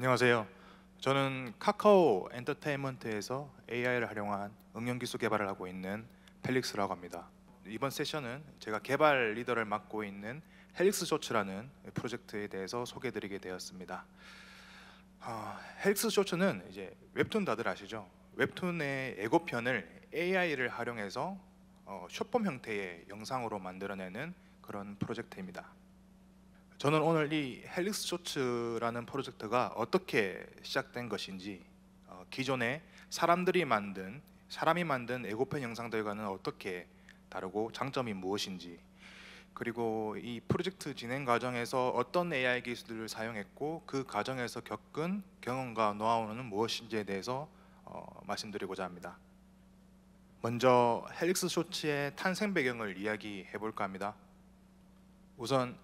안녕하세요. 저는 카카오 엔터테인먼트에서 AI를 활용한 응용 기술 개발을 하고 있는 펠릭스라고 합니다. 이번 세션은 제가 개발 리더를 맡고 있는 헬릭스 쇼츠라는 프로젝트에 대해서 소개드리게 되었습니다. 헬릭스 쇼츠는 이제 웹툰 다들 아시죠? 웹툰의 예고편을 AI를 활용해서 숏폼 형태의 영상으로 만들어내는 그런 프로젝트입니다. 저는 오늘 이 헬릭스 쇼츠라는 프로젝트가 어떻게 시작된 것인지, 기존에 사람이 만든 예고편 영상들과는 어떻게 다르고 장점이 무엇인지, 그리고 이 프로젝트 진행 과정에서 어떤 AI 기술을 사용했고 그 과정에서 겪은 경험과 노하우는 무엇인지에 대해서 말씀드리고자 합니다. 먼저 헬릭스 쇼츠의 탄생 배경을 이야기해 볼까 합니다. 우선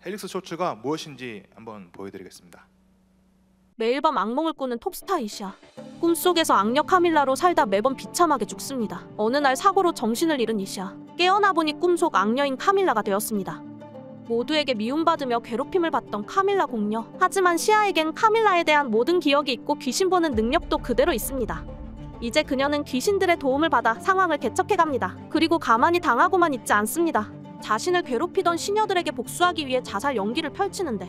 헬릭스 쇼츠가 무엇인지 한번 보여드리겠습니다. 매일 밤 악몽을 꾸는 톱스타 이시아. 꿈속에서 악녀 카밀라로 살다 매번 비참하게 죽습니다. 어느 날 사고로 정신을 잃은 이시아. 깨어나 보니 꿈속 악녀인 카밀라가 되었습니다. 모두에게 미움받으며 괴롭힘을 받던 카밀라 공녀. 하지만 시아에겐 카밀라에 대한 모든 기억이 있고 귀신 보는 능력도 그대로 있습니다. 이제 그녀는 귀신들의 도움을 받아 상황을 개척해갑니다. 그리고 가만히 당하고만 있지 않습니다. 자신을 괴롭히던 시녀들에게 복수하기 위해 자살 연기를 펼치는데,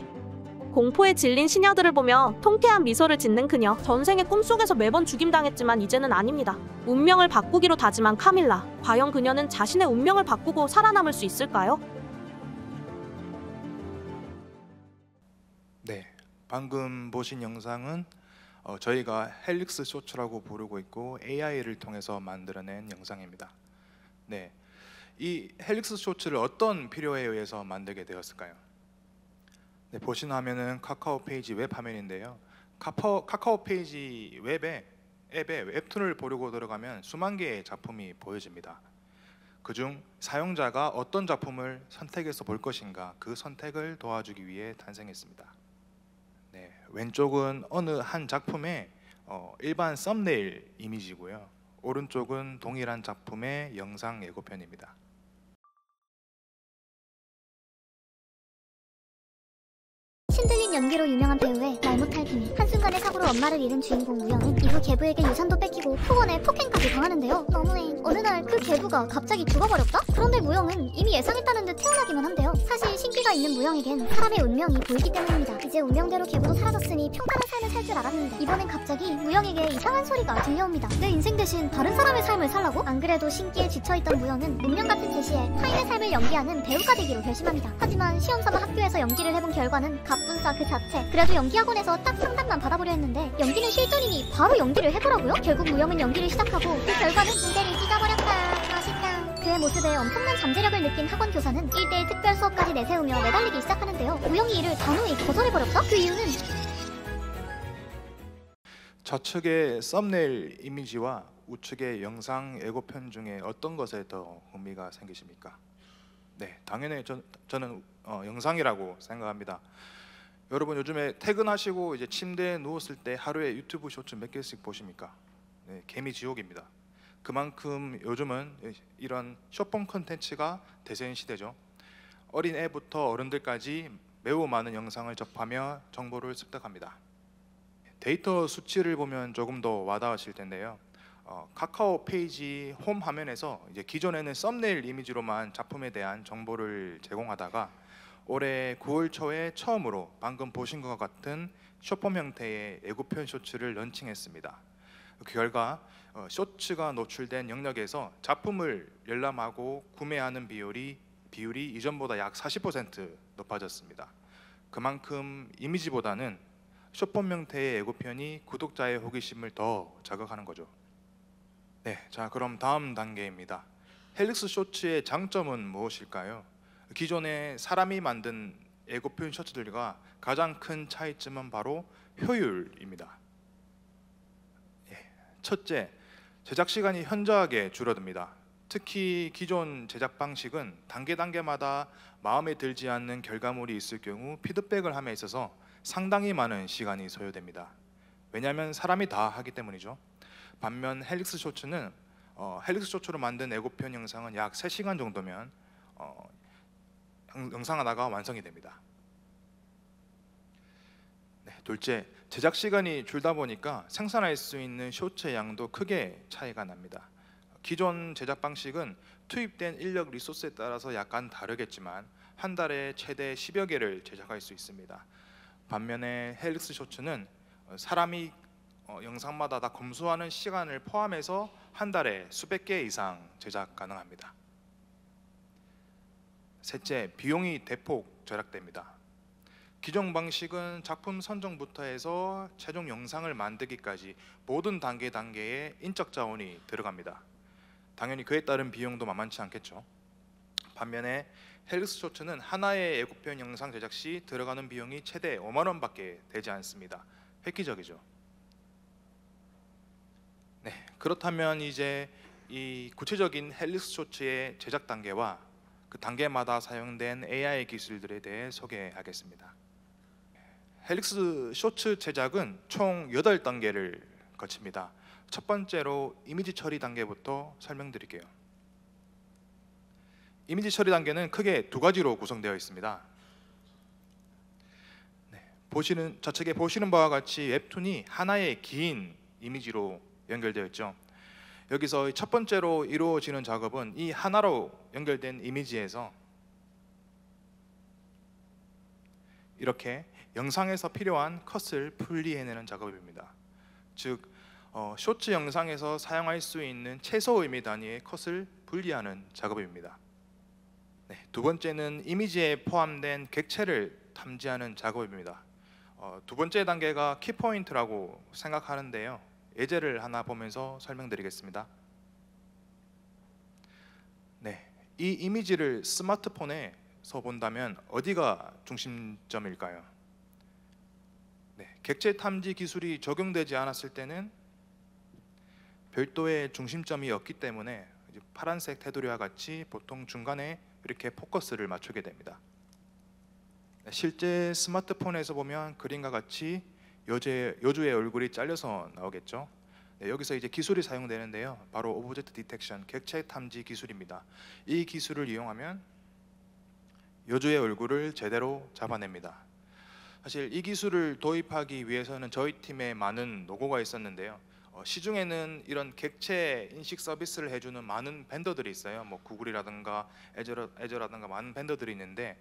공포에 질린 시녀들을 보며 통쾌한 미소를 짓는 그녀. 전생의 꿈속에서 매번 죽임당했지만 이제는 아닙니다. 운명을 바꾸기로 다짐한 카밀라. 과연 그녀는 자신의 운명을 바꾸고 살아남을 수 있을까요? 네, 방금 보신 영상은 저희가 헬릭스 쇼츠라고 부르고 있고 AI를 통해서 만들어낸 영상입니다. 네, 이 헬릭스 쇼츠를 어떤 필요에 의해서 만들게 되었을까요? 네, 보시는 화면은 카카오 페이지 웹 화면인데요. 카카오 페이지 앱에 웹툰을 보려고 들어가면 수만 개의 작품이 보여집니다. 그중 사용자가 어떤 작품을 선택해서 볼 것인가, 그 선택을 도와주기 위해 탄생했습니다. 네, 왼쪽은 어느 한 작품의 일반 썸네일 이미지고요. 오른쪽은 동일한 작품의 영상 예고편입니다. 신들린 연기로 유명한 배우의 말 못할 비밀. 한순간의 사고로 엄마를 잃은 주인공 무영은 이후 계부에게 유산도 뺏기고 폭언에 폭행까지 당하는데요. 너무해. 어느 날 그 계부가 갑자기 죽어버렸다? 그런데 무영은 이미 예상했다는 듯 태어나기만 한데요. 사실 신기가 있는 무영에겐 사람의 운명이 보이기 때문입니다. 이제 운명대로 계부도 사라졌으니 평탄한 삶을 살 줄 알았는데, 이번엔 갑자기 무영에게 이상한 소리가 들려옵니다. 내 인생 대신 다른 사람의 삶을 살라고? 안 그래도 신기에 지쳐있던 무영은 운명 같은 제시에 타인의 삶을 연기하는 배우가 되기로 결심합니다. 하지만 시험삼아 학교에서 연기를 해본 결과는 갑분싸 그 자체. 그래도 연기학원에서 딱 상담만 받아보려 했는데 연기는 실전이니 바로 연기를 해보라고요? 결국 무영은 연기를 시작하고 그 결과는 무대를 찢어버렸다. 맛있다. 그의 모습에 엄청난 잠재력을 느낀 학원 교사는 1대1 특별 수업까지 내세우며 매달리기 시작하는데요. 무영이 이를 단호히 거절해버렸다? 그 이유는 좌측의 썸네일 이미지와 우측의 영상 예고편 중에 어떤 것에 더 흥미가 생기십니까? 네, 당연히 저는 영상이라고 생각합니다. 여러분 요즘에 퇴근하시고 이제 침대에 누웠을 때 하루에 유튜브 쇼츠 몇 개씩 보십니까? 네, 개미 지옥입니다. 그만큼 요즘은 이런 숏폼 콘텐츠가 대세인 시대죠. 어린 애부터 어른들까지 매우 많은 영상을 접하며 정보를 습득합니다. 데이터 수치를 보면 조금 더 와닿으실 텐데요. 카카오 페이지 홈 화면에서 이제 기존에는 썸네일 이미지로만 작품에 대한 정보를 제공하다가 올해 9월 초에 처음으로 방금 보신 것 같은 숏폼 형태의 예고편 쇼츠를 런칭했습니다. 그 결과 쇼츠가 노출된 영역에서 작품을 열람하고 구매하는 비율이 이전보다 약 40% 높아졌습니다. 그만큼 이미지보다는 숏폼 형태의 예고편이 구독자의 호기심을 더 자극하는 거죠. 네, 자 그럼 다음 단계입니다. 헬릭스 쇼츠의 장점은 무엇일까요? 기존의 사람이 만든 예고편 쇼츠들과 가장 큰 차이점은 바로 효율입니다. 첫째, 제작 시간이 현저하게 줄어듭니다. 특히 기존 제작 방식은 단계마다 마음에 들지 않는 결과물이 있을 경우 피드백을 함에 있어서 상당히 많은 시간이 소요됩니다. 왜냐하면 사람이 다 하기 때문이죠. 반면 헬릭스 쇼츠는 헬릭스 쇼츠로 만든 예고편 영상은 약 3시간 정도면 영상 하나가 완성이 됩니다. 네, 둘째, 제작 시간이 줄다 보니까 생산할 수 있는 쇼츠의 양도 크게 차이가 납니다. 기존 제작 방식은 투입된 인력 리소스에 따라서 약간 다르겠지만 한 달에 최대 10여 개를 제작할 수 있습니다. 반면에 헬릭스 쇼츠는 사람이 영상마다 다 검수하는 시간을 포함해서 한 달에 수백 개 이상 제작 가능합니다. 셋째, 비용이 대폭 절약됩니다. 기존 방식은 작품 선정부터 해서 최종 영상을 만들기까지 모든 단계에 인적 자원이 들어갑니다. 당연히 그에 따른 비용도 만만치 않겠죠. 반면에 헬릭스 쇼츠는 하나의 예고편 영상 제작 시 들어가는 비용이 최대 5만 원밖에 되지 않습니다. 획기적이죠. 네, 그렇다면 이제 이 구체적인 헬릭스 쇼츠의 제작 단계와 그 단계마다 사용된 AI 기술들에 대해 소개하겠습니다. 헬릭스 쇼츠 제작은 총 8단계를 거칩니다. 첫 번째로 이미지 처리 단계부터 설명드릴게요. 이미지 처리 단계는 크게 두 가지로 구성되어 있습니다. 좌측에 보시는 바와 같이 웹툰이 하나의 긴 이미지로 연결되어 있죠. 여기서 첫 번째로 이루어지는 작업은 이 하나로 연결된 이미지에서 이렇게 영상에서 필요한 컷을 분리해내는 작업입니다. 즉 쇼츠 영상에서 사용할 수 있는 최소 의미 단위의 컷을 분리하는 작업입니다. 네, 두 번째는 이미지에 포함된 객체를 탐지하는 작업입니다. 두 번째 단계가 키포인트라고 생각하는데요. 예제를 하나 보면서 설명드리겠습니다. 네, 이 이미지를 스마트폰에서 본다면 어디가 중심점일까요? 네, 객체 탐지 기술이 적용되지 않았을 때는 별도의 중심점이 없기 때문에 파란색 테두리와 같이 보통 중간에 이렇게 포커스를 맞추게 됩니다. 실제 스마트폰에서 보면 그림과 같이 여주의 얼굴이 잘려서 나오겠죠. 네, 여기서 이제 기술이 사용되는데요. 바로 오브젝트 디텍션, 객체 탐지 기술입니다. 이 기술을 이용하면 여주의 얼굴을 제대로 잡아냅니다. 사실 이 기술을 도입하기 위해서는 저희 팀에 많은 노고가 있었는데요. 시중에는 이런 객체 인식 서비스를 해주는 많은 벤더들이 있어요. 뭐 구글이라든가 애저라든가 많은 벤더들이 있는데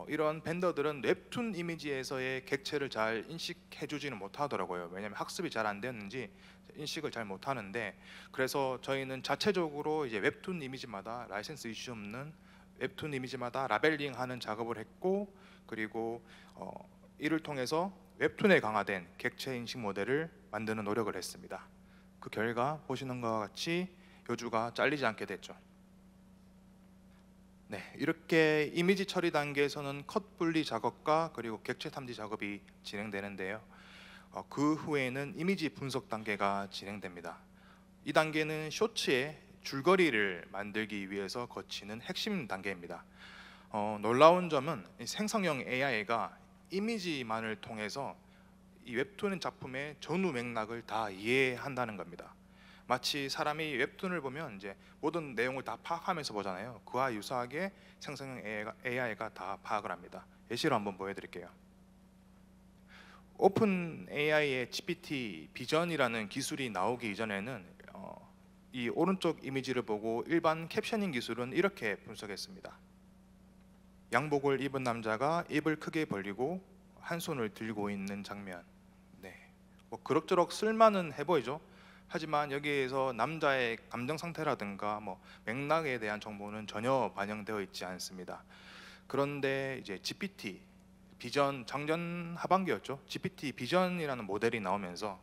이런 벤더들은 웹툰 이미지에서의 객체를 잘 인식해주지는 못하더라고요. 왜냐하면 학습이 잘 안 되었는지 인식을 잘 못하는데, 그래서 저희는 자체적으로 이제 웹툰 이미지마다 라이센스 이슈 없는 웹툰 이미지마다 라벨링하는 작업을 했고, 그리고 이를 통해서 웹툰에 강화된 객체 인식 모델을 만드는 노력을 했습니다. 그 결과 보시는 것과 같이 여주가 잘리지 않게 됐죠. 네, 이렇게 이미지 처리 단계에서는 컷 분리 작업과 그리고 객체 탐지 작업이 진행되는데요. 그 후에는 이미지 분석 단계가 진행됩니다. 이 단계는 쇼츠의 줄거리를 만들기 위해서 거치는 핵심 단계입니다. 놀라운 점은 생성형 AI가 이미지만을 통해서 이 웹툰 작품의 전후 맥락을 다 이해한다는 겁니다. 마치 사람이 웹툰을 보면 이제 모든 내용을 다 파악하면서 보잖아요. 그와 유사하게 생성형 AI가 다 파악을 합니다. 예시로 한번 보여드릴게요. 오픈 AI의 GPT 비전이라는 기술이 나오기 이전에는 이 오른쪽 이미지를 보고 일반 캡셔닝 기술은 이렇게 분석했습니다. 양복을 입은 남자가 입을 크게 벌리고 한 손을 들고 있는 장면. 네, 뭐 그럭저럭 쓸만은 해보이죠. 하지만 여기에서 남자의 감정 상태라든가 뭐 맥락에 대한 정보는 전혀 반영되어 있지 않습니다. 그런데 이제 GPT 비전, 작년 하반기였죠. GPT 비전이라는 모델이 나오면서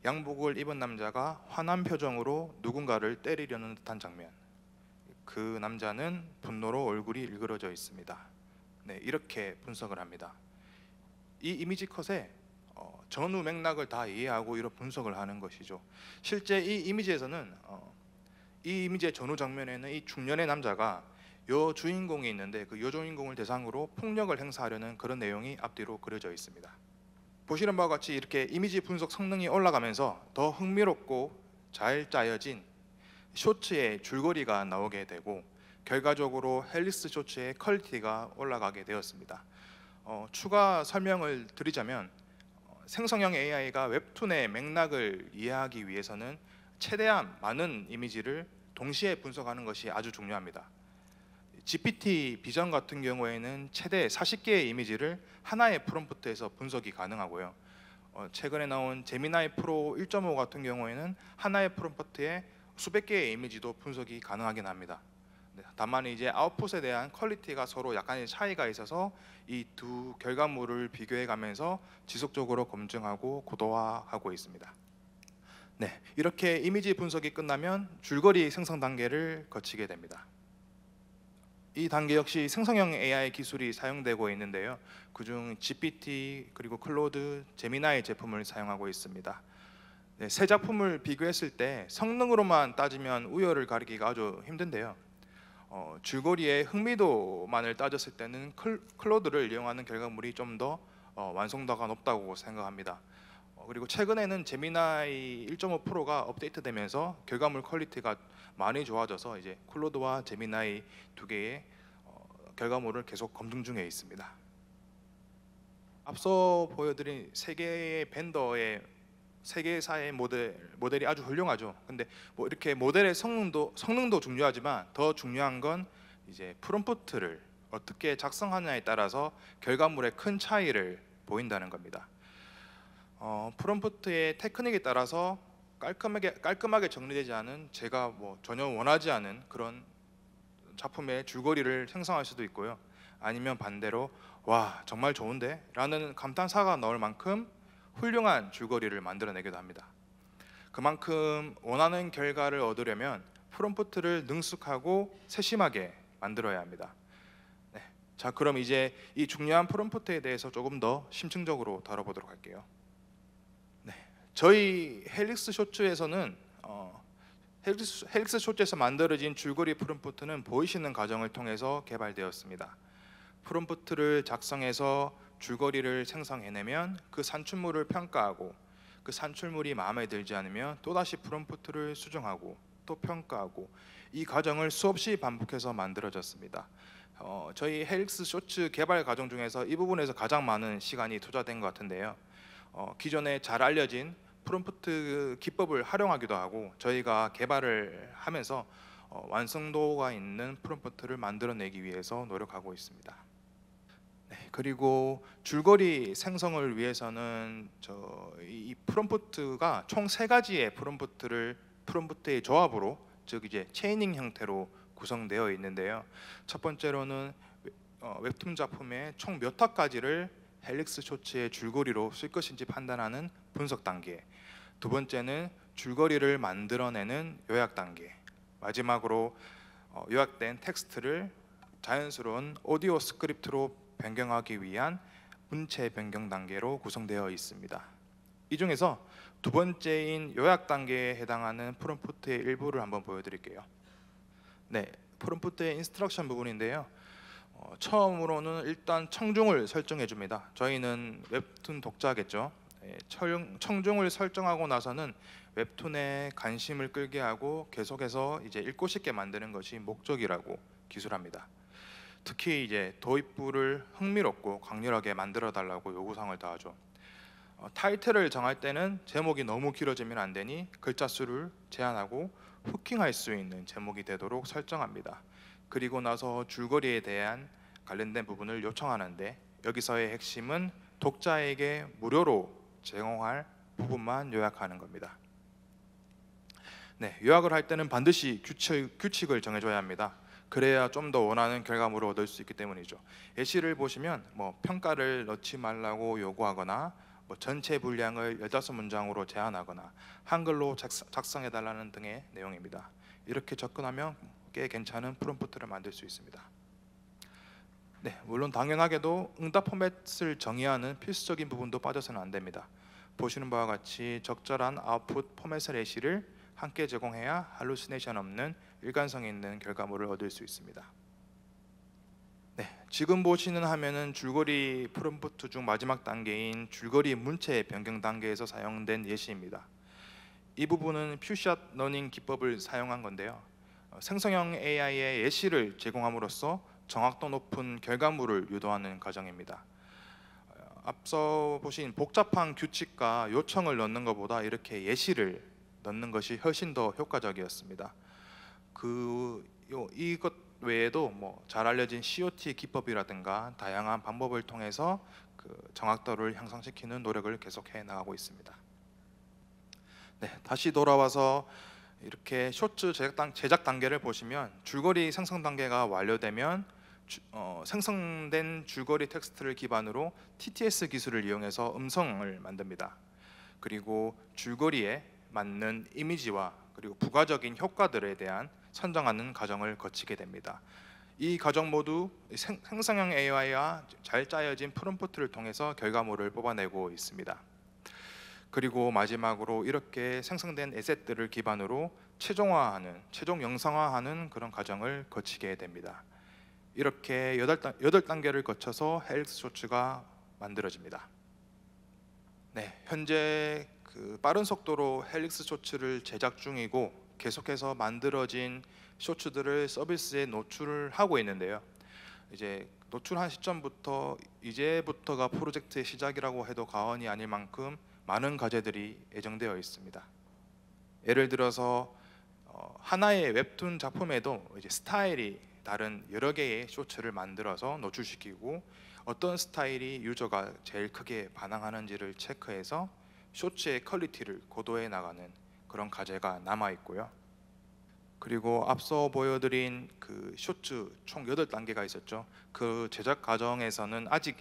양복을 입은 남자가 화난 표정으로 누군가를 때리려는 듯한 장면. 그 남자는 분노로 얼굴이 일그러져 있습니다. 네, 이렇게 분석을 합니다. 이 이미지 컷에 전후 맥락을 다 이해하고 이런 분석을 하는 것이죠. 실제 이 이미지에서는 이 이미지의 전후 장면에는 이 중년의 남자가 여 주인공이 있는데 그 여 주인공을 대상으로 폭력을 행사하려는 그런 내용이 앞뒤로 그려져 있습니다. 보시는 바와 같이 이렇게 이미지 분석 성능이 올라가면서 더 흥미롭고 잘 짜여진 쇼츠의 줄거리가 나오게 되고, 결과적으로 헬릭스 쇼츠의 퀄리티가 올라가게 되었습니다. 추가 설명을 드리자면 생성형 AI가 웹툰의 맥락을 이해하기 위해서는 최대한 많은 이미지를 동시에 분석하는 것이 아주 중요합니다. GPT 비전 같은 경우에는 최대 40개의 이미지를 하나의 프롬프트에서 분석이 가능하고요. 최근에 나온 제미나이 프로 1.5 같은 경우에는 하나의 프롬프트에 수백 개의 이미지도 분석이 가능하긴 합니다. 다만 이제 아웃풋에 대한 퀄리티가 서로 약간의 차이가 있어서 이 두 결과물을 비교해 가면서 지속적으로 검증하고 고도화하고 있습니다. 네, 이렇게 이미지 분석이 끝나면 줄거리 생성 단계를 거치게 됩니다. 이 단계 역시 생성형 AI 기술이 사용되고 있는데요. 그중 GPT 그리고 클로드, 제미나이 제품을 사용하고 있습니다. 네, 세 작품을 비교했을 때 성능으로만 따지면 우열을 가리기가 아주 힘든데요. 줄거리의 흥미도만을 따졌을 때는 클로드를 이용하는 결과물이 좀 더 완성도가 높다고 생각합니다. 그리고 최근에는 제미나이 1.5 프로가 업데이트되면서 결과물 퀄리티가 많이 좋아져서 이제 클로드와 제미나이 두 개의 결과물을 계속 검증 중에 있습니다. 앞서 보여드린 세 개의 벤더의 세계사의 모델이 아주 훌륭하죠. 근데 뭐 이렇게 모델의 성능도 중요하지만 더 중요한 건 이제 프롬프트를 어떻게 작성하느냐에 따라서 결과물의 큰 차이를 보인다는 겁니다. 프롬프트의 테크닉에 따라서 깔끔하게 정리되지 않은 제가 뭐 전혀 원하지 않은 그런 작품의 줄거리를 생성할 수도 있고요. 아니면 반대로 와 정말 좋은데? 라는 감탄사가 나올 만큼 훌륭한 줄거리를 만들어내기도 합니다. 그만큼 원하는 결과를 얻으려면 프롬프트를 능숙하고 세심하게 만들어야 합니다. 네. 자, 그럼 이제 이 중요한 프롬프트에 대해서 조금 더 심층적으로 다뤄보도록 할게요. 네. 저희 헬릭스 쇼츠에서는 헬릭스 쇼츠에서 만들어진 줄거리 프롬프트는 보이시는 과정을 통해서 개발되었습니다. 프롬프트를 작성해서 줄거리를 생성해내면 그 산출물을 평가하고 그 산출물이 마음에 들지 않으면 또다시 프롬프트를 수정하고 또 평가하고 이 과정을 수없이 반복해서 만들어졌습니다. 저희 헬릭스 쇼츠 개발 과정 중에서 이 부분에서 가장 많은 시간이 투자된 것 같은데요. 기존에 잘 알려진 프롬프트 기법을 활용하기도 하고 저희가 개발을 하면서 완성도가 있는 프롬프트를 만들어내기 위해서 노력하고 있습니다. 네, 그리고 줄거리 생성을 위해서는 이 프롬프트가 총 3가지의 프롬프트의 조합으로 즉 이제 체이닝 형태로 구성되어 있는데요. 첫 번째로는 웹툰 작품의 총 몇 화까지를 헬릭스 쇼츠의 줄거리로 쓸 것인지 판단하는 분석 단계, 두 번째는 줄거리를 만들어내는 요약 단계, 마지막으로 요약된 텍스트를 자연스러운 오디오 스크립트로 변경하기 위한 문체 변경 단계로 구성되어 있습니다. 이 중에서 두 번째인 요약 단계에 해당하는 프롬프트의 일부를 한번 보여드릴게요. 네, 프롬프트의 인스트럭션 부분인데요. 처음으로는 일단 청중을 설정해 줍니다. 저희는 웹툰 독자겠죠. 청중을 설정하고 나서는 웹툰에 관심을 끌게 하고 계속해서 이제 읽고 싶게 만드는 것이 목적이라고 기술합니다. 특히 이제 도입부를 흥미롭고 강렬하게 만들어 달라고 요구사항을 다하죠. 타이틀을 정할 때는 제목이 너무 길어지면 안 되니 글자 수를 제한하고 후킹할 수 있는 제목이 되도록 설정합니다. 그리고 나서 줄거리에 대한 관련된 부분을 요청하는데 여기서의 핵심은 독자에게 무료로 제공할 부분만 요약하는 겁니다. 네, 요약을 할 때는 반드시 규칙을 정해줘야 합니다. 그래야 좀 더 원하는 결과물을 얻을 수 있기 때문이죠. 예시를 보시면 평가를 넣지 말라고 요구하거나 전체 분량을 15문장으로 제한하거나 한글로 작성해달라는 등의 내용입니다. 이렇게 접근하면 꽤 괜찮은 프롬프트를 만들 수 있습니다. 네, 물론 당연하게도 응답 포맷을 정의하는 필수적인 부분도 빠져서는 안 됩니다. 보시는 바와 같이 적절한 아웃풋 포맷의 예시를 함께 제공해야 할루시네이션 없는 일관성 있는 결과물을 얻을 수 있습니다. 네, 지금 보시는 화면은 줄거리 프롬프트 중 마지막 단계인 줄거리 문체 변경 단계에서 사용된 예시입니다. 이 부분은 퓨샷 러닝 기법을 사용한 건데요. 생성형 AI의 예시를 제공함으로써 정확도 높은 결과물을 유도하는 과정입니다. 앞서 보신 복잡한 규칙과 요청을 넣는 것보다 이렇게 예시를 넣는 것이 훨씬 더 효과적이었습니다. 이것 외에도 뭐 잘 알려진 COT 기법이라든가 다양한 방법을 통해서 그 정확도를 향상시키는 노력을 계속해 나가고 있습니다. 네, 다시 돌아와서 이렇게 쇼츠 제작 단계를 보시면 줄거리 생성 단계가 완료되면 생성된 줄거리 텍스트를 기반으로 TTS 기술을 이용해서 음성을 만듭니다. 그리고 줄거리에 맞는 이미지와 그리고 부가적인 효과들에 대한 선정하는 과정을 거치게 됩니다. 이 과정 모두 생성형 AI와 잘 짜여진 프롬프트를 통해서 결과물을 뽑아내고 있습니다. 그리고 마지막으로 이렇게 생성된 에셋들을 기반으로 최종 영상화하는 그런 과정을 거치게 됩니다. 이렇게 8단계를 거쳐서 헬릭스 쇼츠가 만들어집니다. 네, 현재 그 빠른 속도로 헬릭스 쇼츠를 제작 중이고 계속해서 만들어진 쇼츠들을 서비스에 노출을 하고 있는데요. 이제 노출한 시점부터 이제부터가 프로젝트의 시작이라고 해도 과언이 아닐 만큼 많은 과제들이 예정되어 있습니다. 예를 들어서 하나의 웹툰 작품에도 이제 스타일이 다른 여러 개의 쇼츠를 만들어서 노출시키고 어떤 스타일이 유저가 제일 크게 반응하는지를 체크해서 쇼츠의 퀄리티를 고도해 나가는 그런 과제가 남아 있고요. 그리고 앞서 보여드린 그 쇼츠 총 8단계가 있었죠. 그 제작 과정에서는 아직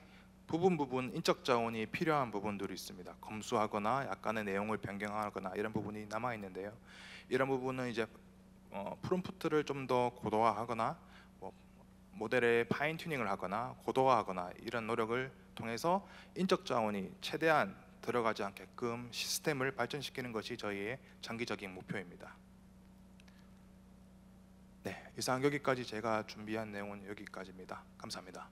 부분 인적 자원이 필요한 부분들이 있습니다. 검수하거나 약간의 내용을 변경하거나 이런 부분이 남아 있는데요. 이런 부분은 이제 프롬프트를 좀 더 고도화하거나 모델의 파인 튜닝을 하거나 고도화하거나 이런 노력을 통해서 인적 자원이 최대한 들어가지 않게끔 시스템을 발전시키는 것이 저희의 장기적인 목표입니다. 네, 이상 여기까지 제가 준비한 내용은 여기까지입니다. 감사합니다.